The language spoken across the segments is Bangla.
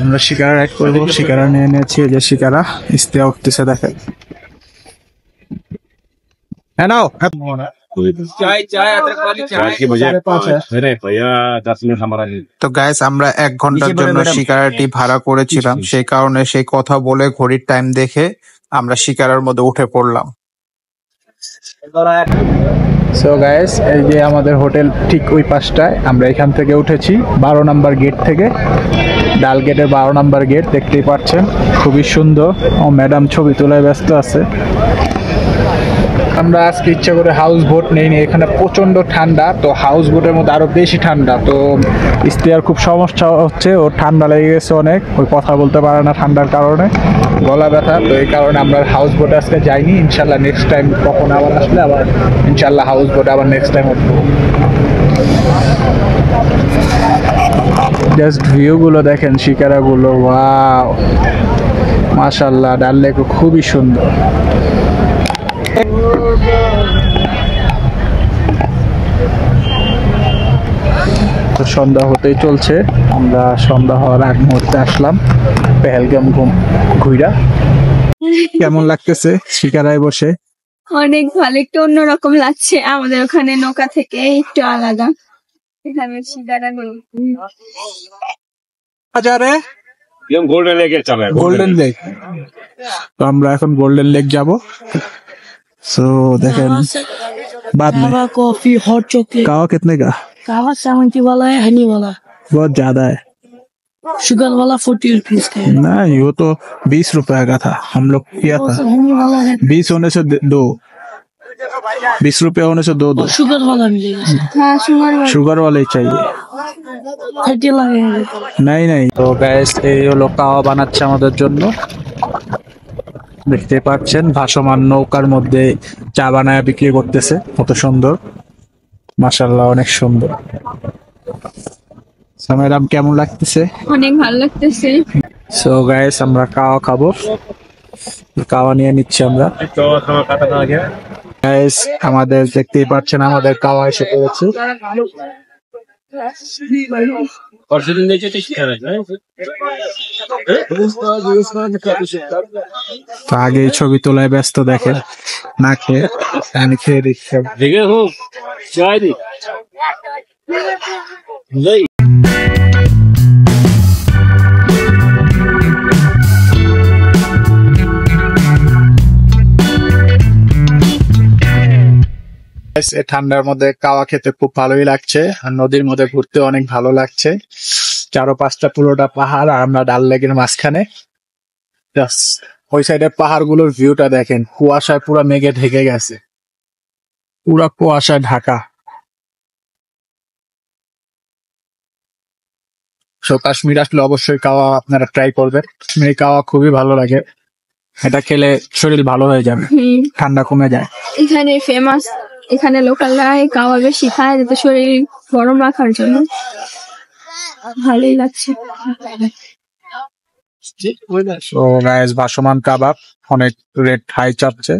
আমরা শিকারা রাইড করবো, শিকারা নিয়ে নিয়েছি, এই যে শিকারা ইস্তেয়া উঠতেছে দেখেন। তো গাইস আমরা 1 ঘন্টার জন্য শিকারাটি ভাড়া করেছিলাম, সেই কারণে সেই কথা বলে ঘড়ির টাইম দেখে আমরা শিকারার মধ্যে উঠে পড়লাম। সো গাইস এই যে আমাদের হোটেল ঠিক ওই পাশটায়, আমরা এখান থেকে উঠেছি 12 নম্বর গেট থেকে, ডাল গেটের 12 নম্বর গেট দেখতেই পাচ্ছেন, খুবই সুন্দর। ও ম্যাডাম ছবি তোলায় ব্যস্ত আছে। আমরা আজকে ইচ্ছা করে হাউস বোট নেইনি, এখানে প্রচন্ড ঠান্ডা, তো হাউস বোটের মধ্যে আরো বেশি ঠান্ডা, তো ইস্তিয়ার খুব সমস্যা হচ্ছে, ওর ঠান্ডা লেগে গেছে অনেক, ওই কথা বলতে পারে না ঠান্ডার কারণে, গলা ব্যথা, তো এই কারণে আমরা হাউস বোটে আজকে যাইনি। ইনশাল্লাহ নেক্সট টাইম কখন আবার আসলে আবার ইনশাল্লাহ হাউস বোটে আবার নেক্সট টাইম উঠবো। জাস্ট ভিউ গুলো দেখেন, শিকারা গুলো, ওয়াও মাশাআল্লাহ, ডাল লেক খুবই সুন্দর। তো সন্ধ্যা হতেই চলছে, আমরা সন্ধ্যা হওয়ার আগ মুহূর্তে আসলাম পেহেলগাম ঘুইরা। কেমন লাগতেছে শিকারায় বসে? অনেক ভালো, একটু অন্যরকম লাগছে, আমাদের ওখানে নৌকা থেকে একটু আলাদা। এখানে শিকারাগুলো গোল্ডেন লেক, তো আমরা এখন গোল্ডেন লেক যাব। सो देखें बाद में कॉफी हॉट चॉकलेट कावा कितने का? कावा 70 वाला है, हनी वाला बहुत ज्यादा है। शुगर वाला 40 रुपीज का है। नहीं वो तो 20 रुपए का था, हम लोग किया था। हनी वाला है 20 होने से 2, 20 रुपए होने से 2 शुगर वाला मिलेगा। हाँ शुगर वाले ही चाहिए। 30 लगेगा। नहीं नहीं। तो गैस ये लोग कावा বানাচ্ছে আমাদের জন্য, দেখতে পাচ্ছেন ভাসমান নৌকার মধ্যে চা বানায় বিক্রি করতেছে, কত সুন্দর, মাশাআল্লাহ অনেক সুন্দর। ম্যাডাম কেমন লাগতেছে? অনেক ভালো লাগতেছে। সো গাইস আমরা কাওয়া খাবো, কাওয়া নিয়ে নিচ্ছি আমরা। গাইস আমাদের দেখতেই পাচ্ছেন আমাদের কাওয়া এসে পড়েছে। তো আগে ছবি তোলায় ব্যস্ত দেখেন, না খেয়ে আমি খেয়ে দিচ্ছি। ঠান্ডার মধ্যে কাওয়া খেতে খুব ভালোই লাগছে, আর নদীর মধ্যে ঘুরতে অনেক ভালো লাগছে। 4-5টা পুরোটা পাহাড়, আর আমরা ডাল লেকের মাঝখানে। ওই সাইডের পাহাড় গুলোর ভিউটা দেখেন, কুয়াশায় পুরো মেঘে ঢেকে গেছে, পুরো কুয়াশায় ঢাকা। সো কাশ্মীর আসলে অবশ্যই কাওয়া আপনারা ট্রাই করবেন, কাশ্মীরি কাওয়া খুবই ভালো লাগে, এটা খেলে শরীর ভালো হয়ে যাবে, ঠান্ডা কমে যায়। এখানে ফেমাস, এখানে লোকালরা কাওয়া বেশি খায় যাতে শরীর গরম রাখার জন্য, ভালোই লাগছে। তো গাইস ভাসমান কাবাব অনেক রেট হাই চাচ্ছে,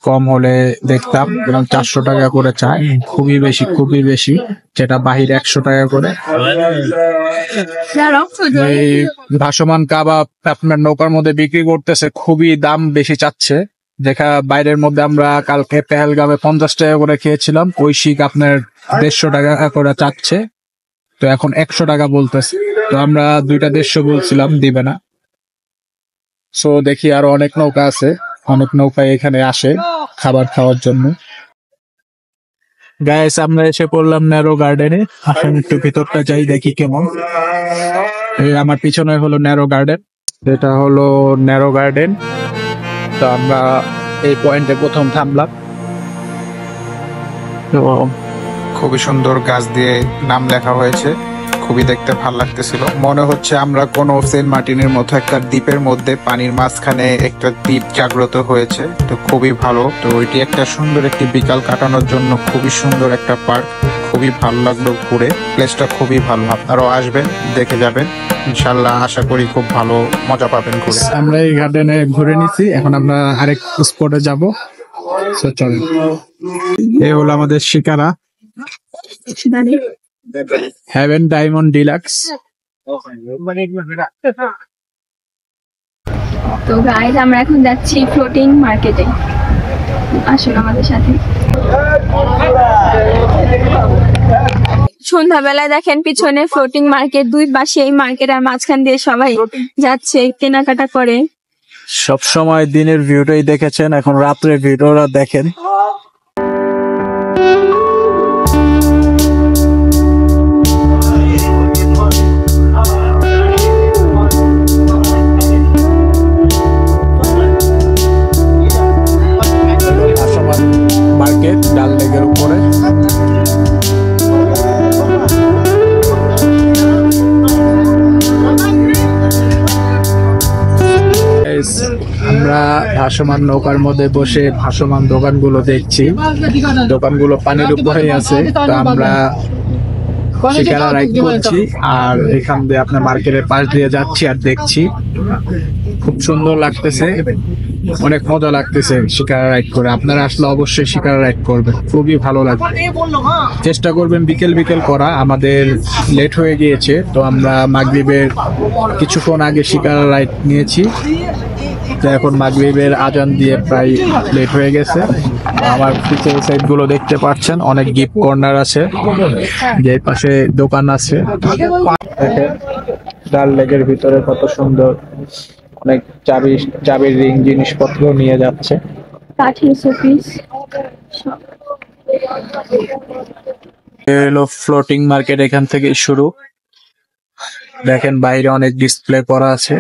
কম হলে দেখতাম 400 টাকা করে চায়, খুবই বেশি, যেটা বাহিরে 100 টাকা করে। এই ভাসমান কাবাব আপনার নৌকার মধ্যে বিক্রি করতেছে, খুবই দাম বেশি চাচ্ছে, দেখা বাইরের মধ্যে আমরা কালকে পেহেলগামে 50 টাকা করে খেয়েছিলাম, ওই শিক আপনার 150 টাকা করে চাচ্ছে, তো এখন 100 টাকা বলতেছে, তো আমরা 2টা 150 বলছিলাম, দিবে না। সো দেখি আরো অনেক নৌকা আছে, অনেক নৌকা এখানে আসে খাবার খাওয়ার জন্য। গাইস আমরা এসে পড়লাম ন্যারো গার্ডেনে, এখন একটু ভিতরটা যাই দেখি কেমন। এই আমার পিছনে হলো ন্যারো গার্ডেন, এটা হলো ন্যারো গার্ডেন। তো আমরা এই পয়েন্টে প্রথম থামলাম, তো খুবই সুন্দর গাছ দিয়ে নাম লেখা হয়েছে, খুবই দেখতে ভালো লাগতেছিল, মনে হচ্ছে আমরা কোনো সেন্ট মার্টিনের মতো একটা দ্বীপের মধ্যে, পানির মাঝখানে একটা দ্বীপ জাগ্রত হয়েছে, তো খুবই ভালো। তো এটি একটা সুন্দর একটি বিকাল কাটানোর জন্য খুবই সুন্দর একটা পার্ক, খুবই ভালো লাগলো ঘুরে, প্লেসটা খুবই ভালো, আপনারাও আসবেন দেখে যাবেন, ইনশাল্লাহ আশা করি খুব ভালো মজা পাবেন ঘুরে। আমরা এই গার্ডেনে ঘুরে নিছি, এখন আমরা আরেক স্পটে যাবো, চলেন। এই হলো আমাদের শিকারা হেভেন ডায়মন্ড ডিলাক্স, তো গাইজ আমরা এখন যাচ্ছি ফ্লোটিং মার্কেটে, আসুন আমাদের সাথে। সন্ধ্যাবেলায় দেখেন পিছনে ফ্লোটিং মার্কেট, দুই পাশে এই মার্কেট আর মাঝখান দিয়ে সবাই যাচ্ছে কেনাকাটা করে। সব সময় দিনের ভিউটাই দেখেছেন, এখন রাত্রের ভিডিওটা দেখেন। মার্কেট ডাল লেকের উপরে। আমরা ভাসমান নৌকার মধ্যে বসে ভাসমান দোকানগুলো দেখছি। দোকানগুলো পানির উপরেই আছে, তো আমরা শিকারা রাইড করছি আর এখান দিয়ে আপনার মার্কেটের পাশ দিয়ে যাচ্ছি আর দেখছি। খুব সুন্দর লাগতেছে, অনেক মজা লাগতেছে শিকারা রাইড করে। আপনারা আসলে অবশ্যই শিকারা রাইড করবেন, খুবই ভালো লাগবে। চেষ্টা করবেন বিকেল বিকেল করা। আমাদের লেট হয়ে গিয়েছে, তো আমরা মাগরিবের কিছুক্ষণ আগে শিকারা রাইড নিয়েছি। তো এখন মাগরিবের আজান দিয়ে প্রায় লেট হয়ে গেছে। আমার পিছে সাইড গুলো দেখতে পাচ্ছেন, অনেক গিফট কর্নার আছে, যে পাশে দোকান আছে। ডাল লেকের ভিতরে কত সুন্দর অনেক চাবির রিং জিনিসপত্র নিয়ে যাচ্ছে। কাঠের শোপিস। হলো ফ্লোটিং মার্কেট, এখান থেকে শুরু। দেখেন বাইরে অনেক ডিসপ্লে করা আছে।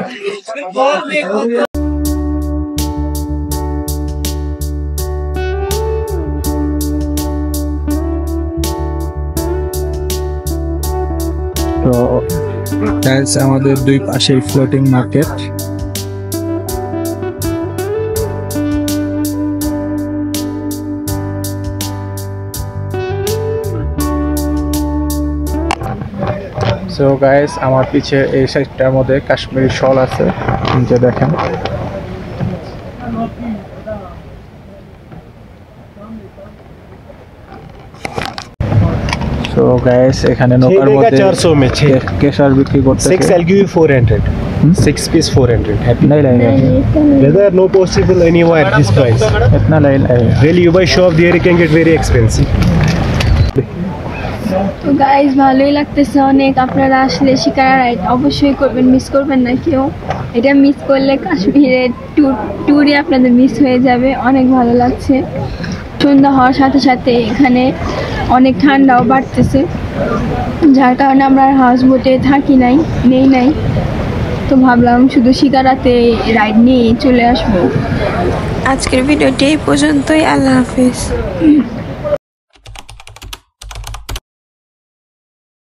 তো আমাদের দুই পাশে ফ্লোটিং মার্কেট। সো গাইস, আমার পিছে এই সাইডটার মধ্যে কাশ্মীরি শল আছে, নিচে দেখেন। সো গাইস, এখানে নৌকার মধ্যে 400 में 6 কেশর বিক্রি করতেছে। 6 LQE 400 6 piece 400 happy नहीं लगेगा whether no possible anywhere at this price इतना नहीं लगेगा। really you buy shop there you can get very expensive। তো গাইজ ভালোই লাগতেছে অনেক। আপনারা আসলে শিকারা রাইড অবশ্যই করবেন, মিস করবেন না কেউ। এটা মিস করলে কাশ্মীরের ট্যুরে আপনাদের মিস হয়ে যাবে। অনেক ভালো লাগছে। সন্ধ্যা হওয়ার সাথে সাথে এখানে অনেক ঠান্ডাও বাড়তেছে, যার কারণে আমরা হাউস বোটে নেই নাই। তো ভাবলাম শুধু শিকারাতে রাইড নিয়ে চলে আসবো। আজকের ভিডিওটি এই পর্যন্তই। আল্লাহ হাফিজ।